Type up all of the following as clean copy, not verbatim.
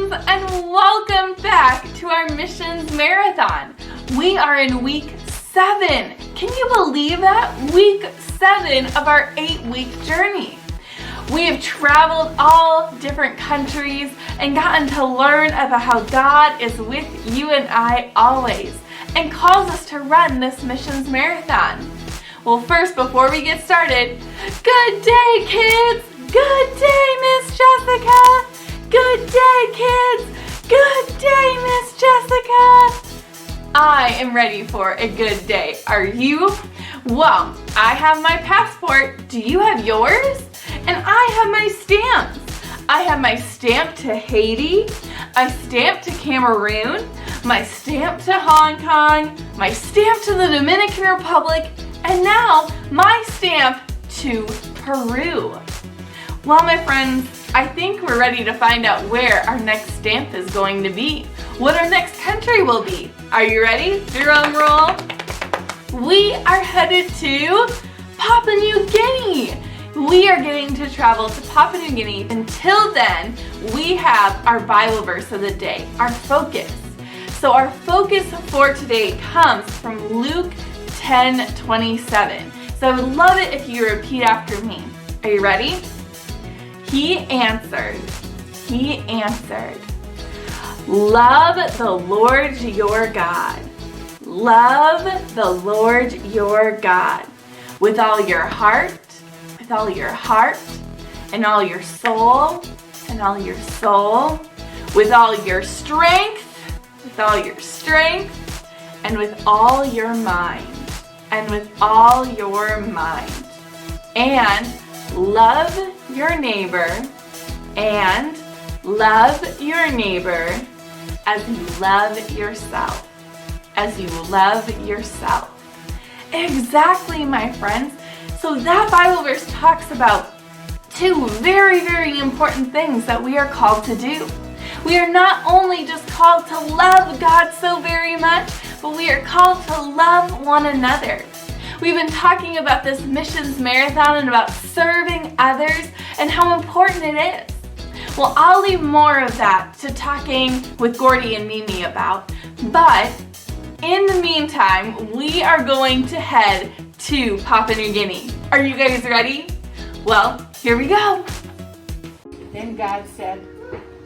friends, and welcome back to our missions marathon. We are in week 7. Can you believe that? Week 7 of our 8-week journey. We have traveled all different countries and gotten to learn about how God is with you and I always and calls us to run this missions marathon. Well, first, before we get started, good day, kids! Good day, Miss Jessica! Good day, kids! Good day, Miss Jessica! I am ready for a good day. Are you? Well, I have my passport. Do you have yours? And I have my stamps. I have my stamp to Haiti, my stamp to Cameroon, my stamp to Hong Kong, my stamp to the Dominican Republic, and now my stamp to Peru. Well, my friends, I think we're ready to find out where our next stamp is going to be, what our next country will be. Are you ready? Drum roll. We are headed to Papua New Guinea. We are getting to travel to Papua New Guinea. Until then, we have our Bible verse of the day, our focus. So our focus for today comes from Luke 10:27. So I would love it if you repeat after me. Are you ready? He answered, love the Lord your God. Love the Lord your God with all your heart, and all your soul, with all your strength, and with all your mind, and love your neighbor, as you love yourself. Exactly, my friends. So that Bible verse talks about 2 very, very important things that we are called to do. We are not only just called to love God so very much, but we are called to love one another. We've been talking about this missions marathon and about serving others and how important it is. Well, I'll leave more of that to talking with Gordy and Mimi about, but in the meantime, we are going to head to Papua New Guinea. Are you guys ready? Well, here we go. Then God said,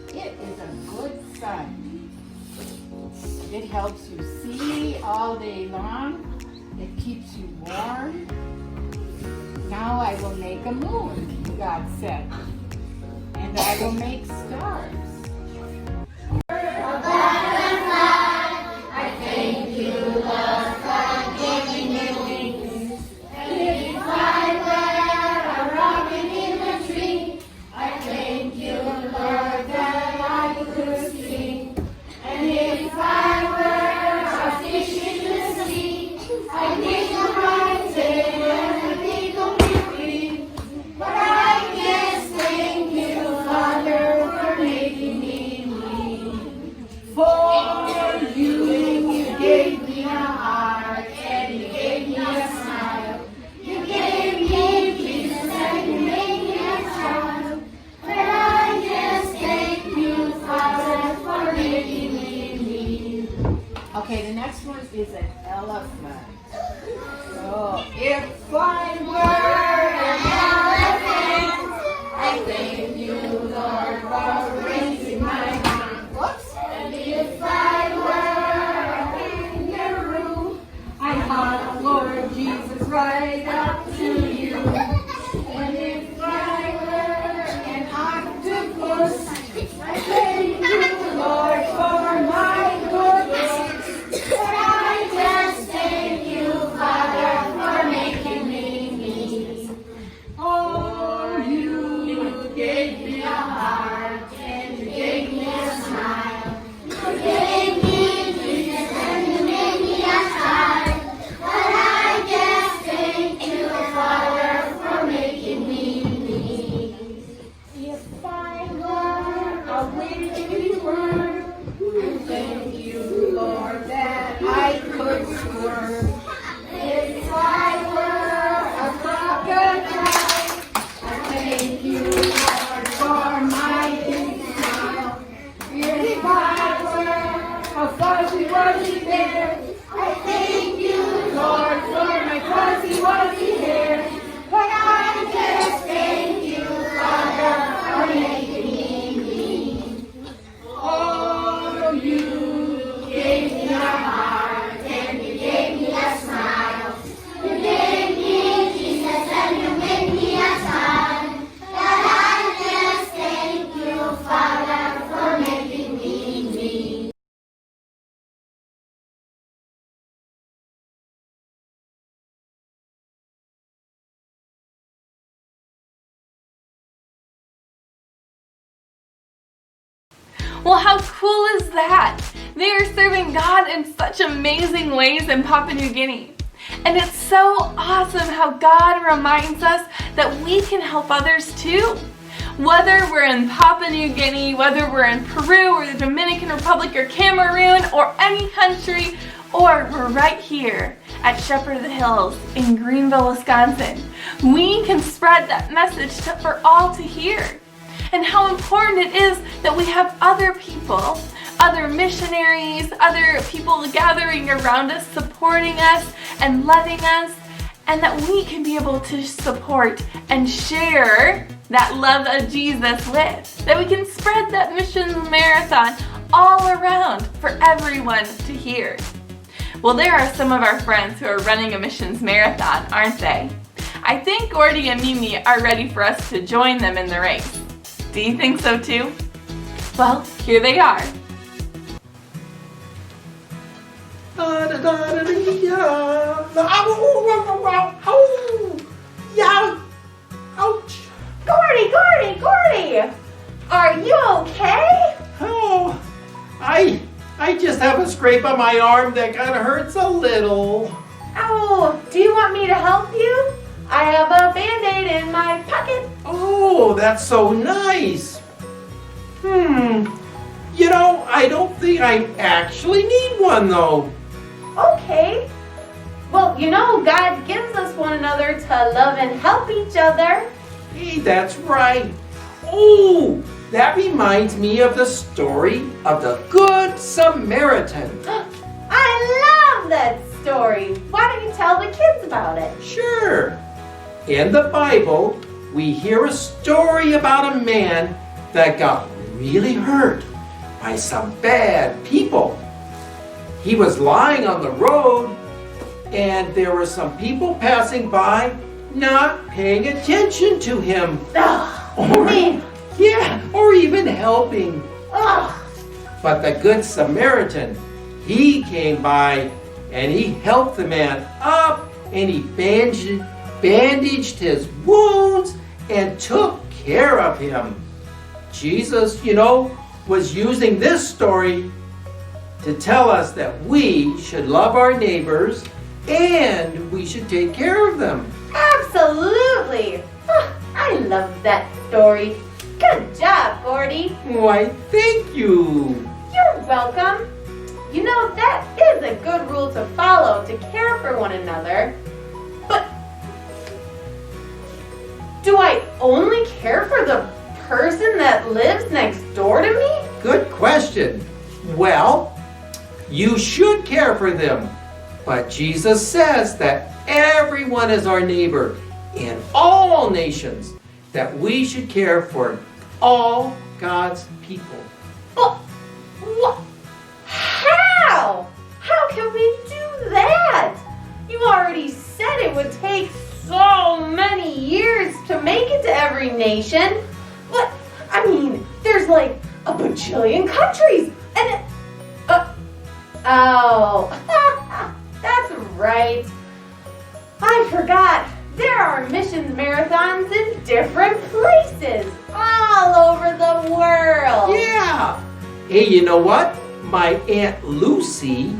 it is a good sign. It helps you see all day long. It keeps you warm. Now I will make a moon, God said, and I will make stars. I thank you, Lord, for giving me wings. And if I were a robin in the tree, I thank you, Lord, that I could sing. And if I were a fish in the sea, I wiggle my tail and wiggle my feet. But I just thank you, Father, for making me me. For you gave me a heart and you gave me a smile. You gave me peace and you made me a child. But I just thank you, Father, for making me. Okay, the next one is an elephant. So, if I were an elephant, I thank you, Lord, for raising my hand. Whoops. And if I were a kangaroo, I hug Lord Jesus right up to you. And if I were an octopus, I thank you, Lord, for my goodness. But I just thank you, Father, for making me me. Oh, you gave me a heart Well, how cool is that? They are serving God in such amazing ways in Papua New Guinea. And it's so awesome how God reminds us that we can help others too. Whether we're in Papua New Guinea, whether we're in Peru or the Dominican Republic or Cameroon or any country, or we're right here at Shepherd of the Hills in Greenville, Wisconsin, we can spread that message for all to hear. And how important it is that we have other people, other missionaries, other people gathering around us, supporting us and loving us, and that we can be able to support and share that love of Jesus with. That we can spread that missions marathon all around for everyone to hear. Well, there are some of our friends who are running a missions marathon, aren't they? I think Gordy and Mimi are ready for us to join them in the race. Do you think so too? Well, here they are. Gordy! Are you okay? Oh, I just have a scrape on my arm that kind of hurts a little. Oh, do you want me to help you? I have a Band-Aid in my pocket. Oh, that's so nice. I don't think I actually need one though. Okay. Well, God gives us one another to love and help each other. Hey, that's right. Oh, that reminds me of the story of the Good Samaritan. I love that story. Why don't you tell the kids about it? Sure. In the Bible, we hear a story about a man that got really hurt by some bad people. He was lying on the road, and there were some people passing by not paying attention to him. Or even helping. But the Good Samaritan, he came by and he helped the man up, and he bandaged his wounds and took care of him. Jesus, was using this story to tell us that we should love our neighbors and we should take care of them. Absolutely. I love that story. Good job, Gordy. Why, thank you. You're welcome. That is a good rule to follow, to care for one another. But do I only care for the person that lives next door to me? Good question. Well, you should care for them. But Jesus says that everyone is our neighbor in all nations, that we should care for all God's people. But what? How? How can we do that? You already said it would take so many years to make it to every nation. But, there's like a bajillion countries. And that's right. I forgot. There are missions marathons in different places all over the world. Yeah. Hey, you know what? My Aunt Lucy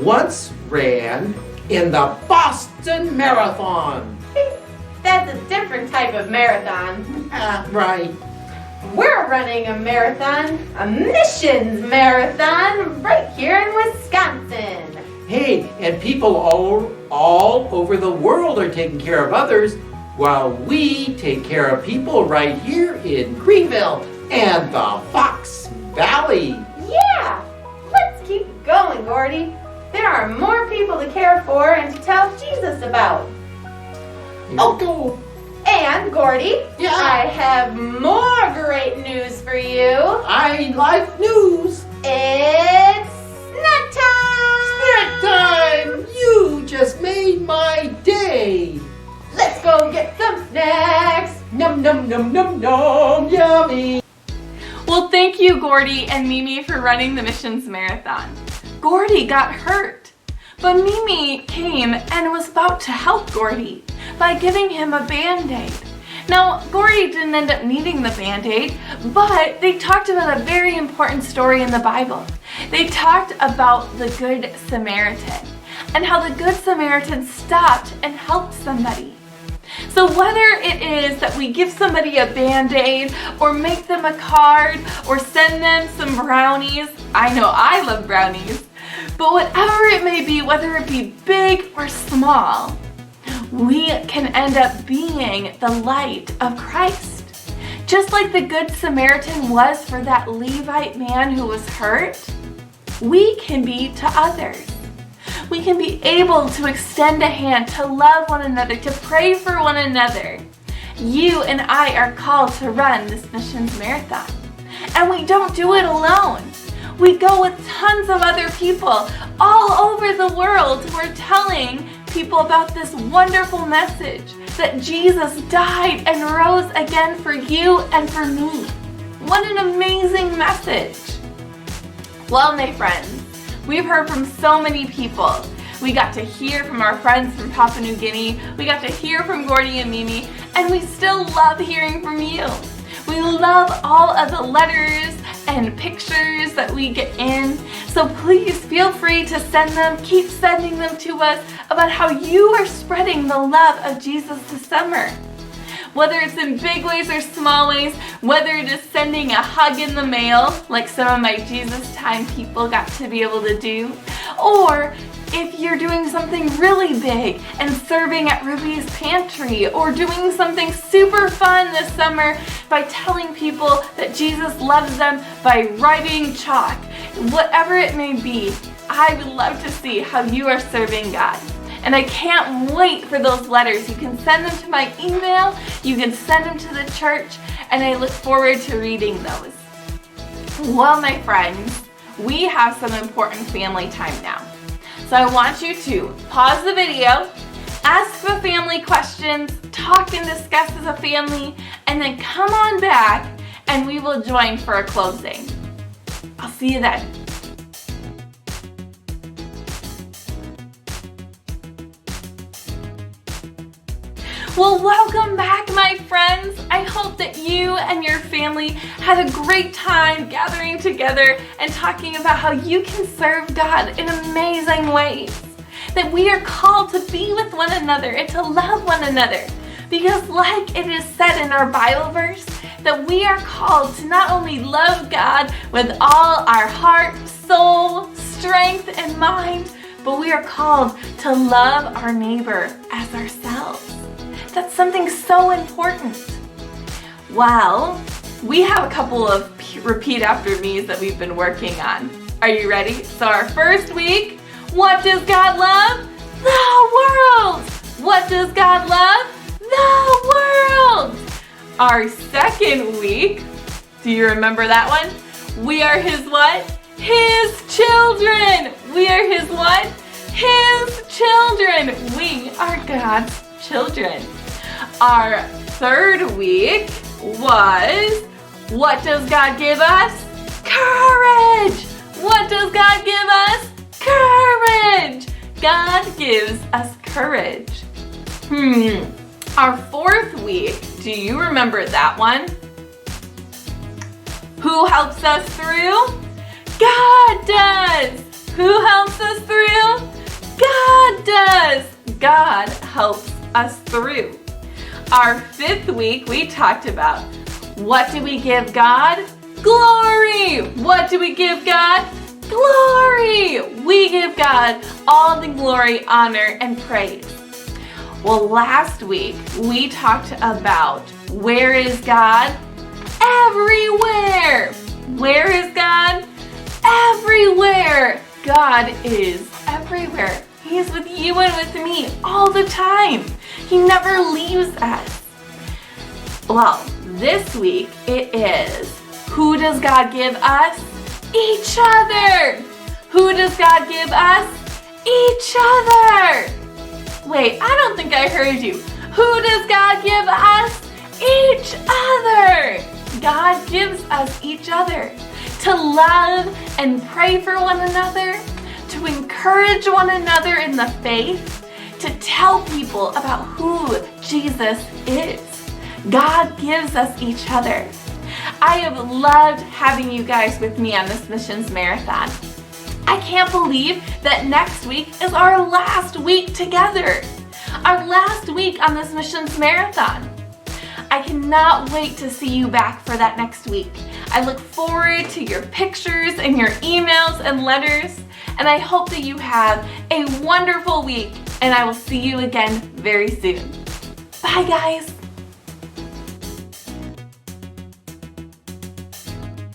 once ran in the Boston Marathon. That's a different type of marathon. Right. We're running a marathon, a missions marathon, right here in Wisconsin. Hey, and people all over the world are taking care of others, while we take care of people right here in Greenville and the Fox Valley. Yeah, let's keep going, Gordy. There are more people to care for and to tell Jesus about. Oh, and Gordy, yeah. I have more great news for you. I like news. It's snack time! Snack time! You just made my day. Let's go get some snacks. Num num num num num, yummy. Well, thank you, Gordy and Mimi, for running the missions marathon. Gordy got hurt, but Mimi came and was about to help Gordy by giving him a Band-Aid. Now, Gordy didn't end up needing the Band-Aid, but they talked about a very important story in the Bible. They talked about the Good Samaritan and how the Good Samaritan stopped and helped somebody. So whether it is that we give somebody a Band-Aid or make them a card or send them some brownies, I know I love brownies, but whatever it may be, whether it be big or small, we can end up being the light of Christ. Just like the Good Samaritan was for that Levite man who was hurt, we can be to others. We can be able to extend a hand, to love one another, to pray for one another. You and I are called to run this missions marathon. And we don't do it alone. We go with tons of other people all over the world who are telling people about this wonderful message that Jesus died and rose again for you and for me. What an amazing message. Well, my friends, we've heard from so many people. We got to hear from our friends from Papua New Guinea. We got to hear from Gordy and Mimi, and we still love hearing from you. We love all of the letters and pictures that we get in. So please feel free to send them, keep sending them to us about how you are spreading the love of Jesus this summer. Whether it's in big ways or small ways, whether it is sending a hug in the mail, like some of my Jesus Time people got to be able to do, or if you're doing something really big and serving at Ruby's Pantry, or doing something super fun this summer by telling people that Jesus loves them by writing chalk, whatever it may be, I would love to see how you are serving God. And I can't wait for those letters. You can send them to my email, you can send them to the church, and I look forward to reading those. Well, my friends, we have some important family time now. So I want you to pause the video, ask the family questions, talk and discuss as a family, and then come on back and we will join for a closing. I'll see you then. Well, welcome back, my friends. I hope that you and your family had a great time gathering together and talking about how you can serve God in amazing ways. That we are called to be with one another and to love one another. Because like it is said in our Bible verse, that we are called to not only love God with all our heart, soul, strength, and mind, but we are called to love our neighbor as ourselves. That's something so important. Well, we have a couple of repeat after me's that we've been working on. Are you ready? So our first week, what does God love? The world! What does God love? The world! Our second week, do you remember that one? We are His what? His children! We are His what? His children! We are God's children. Our third week was, what does God give us? Courage! What does God give us? Courage! God gives us courage. Our fourth week, do you remember that one? Who helps us through? God does! Who helps us through? God does! God helps us through. Our fifth week, we talked about, what do we give God? Glory! What do we give God? Glory! We give God all the glory, honor, and praise. Well, last week, we talked about, where is God? Everywhere! Where is God? Everywhere! God is everywhere. He's with you and with me all the time. He never leaves us. Well, this week it is, who does God give us? Each other. Who does God give us? Each other. Wait, I don't think I heard you. Who does God give us? Each other. God gives us each other to love and pray for one another, to encourage one another in the faith, to tell people about who Jesus is, God gives us each other. I have loved having you guys with me on this missions marathon. I can't believe that next week is our last week together. Our last week on this missions marathon. I cannot wait to see you back for that next week. I look forward to your pictures and your emails and letters, and I hope that you have a wonderful week, and I will see you again very soon. Bye, guys.